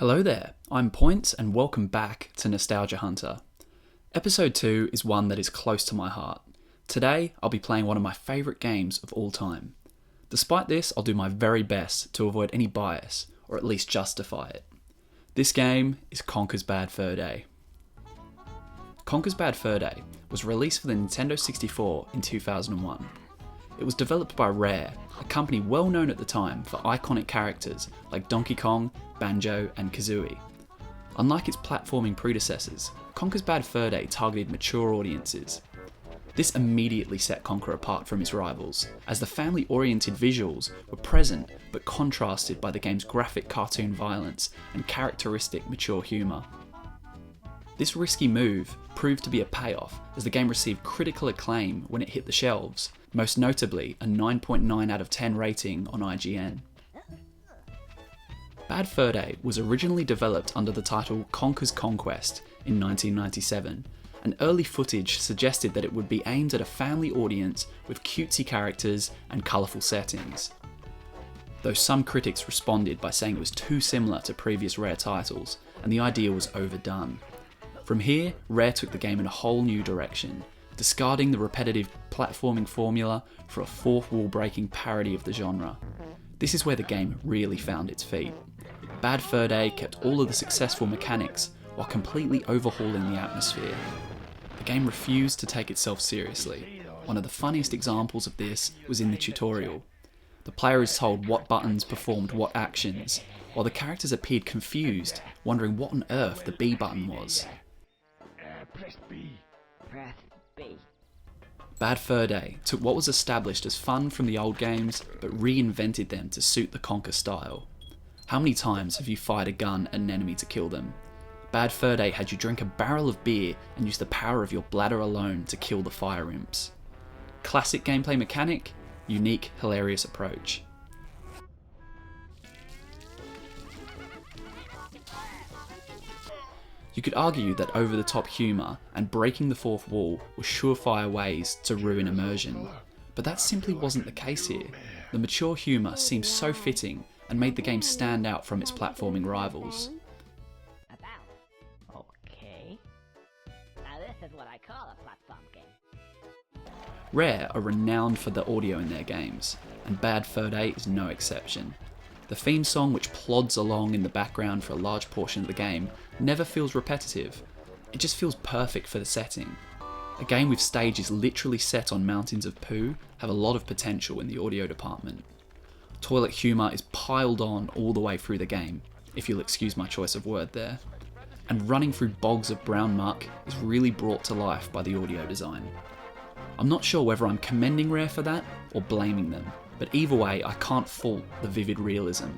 Hello there, I'm Points and welcome back to Nostalgia Hunter. Episode 2 is one that is close to my heart. Today I'll be playing one of my favourite games of all time. Despite this, I'll do my very best to avoid any bias, or at least justify it. This game is Conker's Bad Fur Day. Conker's Bad Fur Day was released for the Nintendo 64 in 2001. It was developed by Rare, a company well known at the time for iconic characters like Donkey Kong, Banjo and Kazooie. Unlike its platforming predecessors, Conker's Bad Fur Day targeted mature audiences. This immediately set Conker apart from its rivals, as the family-oriented visuals were present but contrasted by the game's graphic cartoon violence and characteristic mature humour. This risky move proved to be a payoff, as the game received critical acclaim when it hit the shelves, most notably a 9.9 out of 10 rating on IGN. Bad Fur Day was originally developed under the title Conker's Conquest in 1997, and early footage suggested that it would be aimed at a family audience with cutesy characters and colourful settings. Though some critics responded by saying it was too similar to previous Rare titles, and the idea was overdone. From here, Rare took the game in a whole new direction, discarding the repetitive platforming formula for a fourth wall breaking parody of the genre. This is where the game really found its feet. Bad Fur Day kept all of the successful mechanics while completely overhauling the atmosphere. The game refused to take itself seriously. One of the funniest examples of this was in the tutorial. The player is told what buttons performed what actions, while the characters appeared confused, wondering what on earth the B button was. Press B. Press B. Bad Fur Day took what was established as fun from the old games, but reinvented them to suit the Conker style. How many times have you fired a gun at an enemy to kill them? Bad Fur Day had you drink a barrel of beer and use the power of your bladder alone to kill the fire imps. Classic gameplay mechanic, unique, hilarious approach. You could argue that over-the-top humour and breaking the fourth wall were surefire ways to ruin immersion, but that simply wasn't the case here. The mature humour seemed so fitting and made the game stand out from its platforming rivals. Okay. Now this is what I call a platform game. Rare are renowned for the audio in their games, and Bad Fur Day is no exception. The theme song, which plods along in the background for a large portion of the game, never feels repetitive. It just feels perfect for the setting. A game with stages literally set on mountains of poo have a lot of potential in the audio department. Toilet humour is piled on all the way through the game, if you'll excuse my choice of word there. And running through bogs of brown muck is really brought to life by the audio design. I'm not sure whether I'm commending Rare for that or blaming them, but either way I can't fault the vivid realism.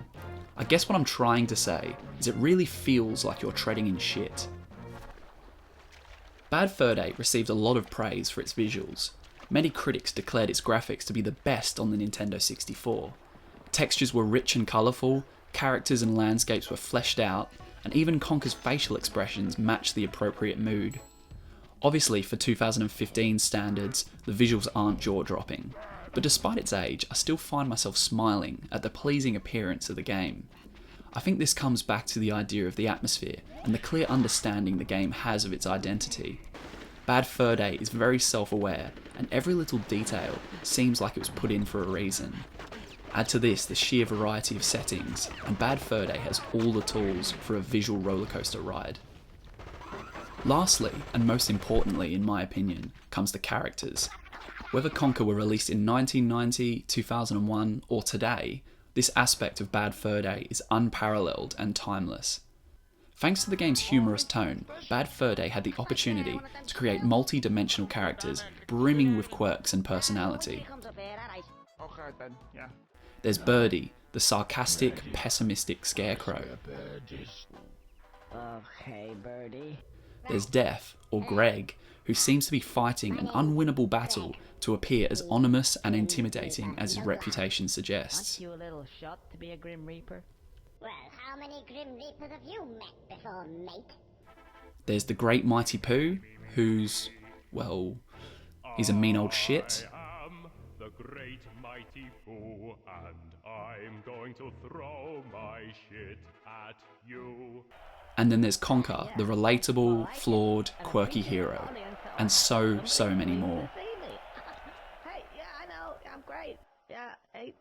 I guess what I'm trying to say is it really feels like you're treading in shit. Bad Fur Day received a lot of praise for its visuals. Many critics declared its graphics to be the best on the Nintendo 64. Textures were rich and colourful, characters and landscapes were fleshed out, and even Conker's facial expressions matched the appropriate mood. Obviously, for 2015 standards, the visuals aren't jaw-dropping, but despite its age, I still find myself smiling at the pleasing appearance of the game. I think this comes back to the idea of the atmosphere and the clear understanding the game has of its identity. Bad Fur Day is very self-aware, and every little detail seems like it was put in for a reason. Add to this the sheer variety of settings, and Bad Fur Day has all the tools for a visual rollercoaster ride. Lastly, and most importantly in my opinion, comes the characters. Whether Conker were released in 1990, 2001 or today, this aspect of Bad Fur Day is unparalleled and timeless. Thanks to the game's humorous tone, Bad Fur Day had the opportunity to create multi-dimensional characters brimming with quirks and personality. There's Birdie, the sarcastic, pessimistic scarecrow. Okay, Birdie. There's Death, or Greg, who seems to be fighting an unwinnable battle to appear as ominous and intimidating as his reputation suggests. Aren't you a little shot to be a Grim Reaper? Well, how many Grim Reapers have you met before, mate? There's the Great Mighty Pooh, who's, well, he's a mean old shit. mighty Pooh, and I'm going to throw my shit at you. And then there's Conker, the relatable, flawed, quirky hero. And so many more. Hey, yeah, I know, I'm great. Yeah, hey.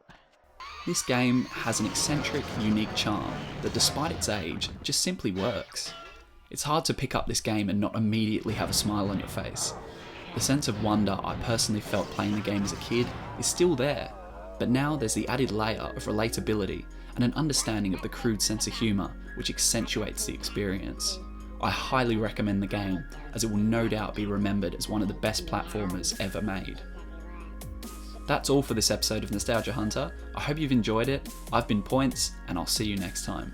This game has an eccentric, unique charm that despite its age, just simply works. It's hard to pick up this game and not immediately have a smile on your face. The sense of wonder I personally felt playing the game as a kid is still there, but now there's the added layer of relatability and an understanding of the crude sense of humour which accentuates the experience. I highly recommend the game, as it will no doubt be remembered as one of the best platformers ever made. That's all for this episode of Nostalgia Hunter. I hope you've enjoyed it. I've been Points, and I'll see you next time.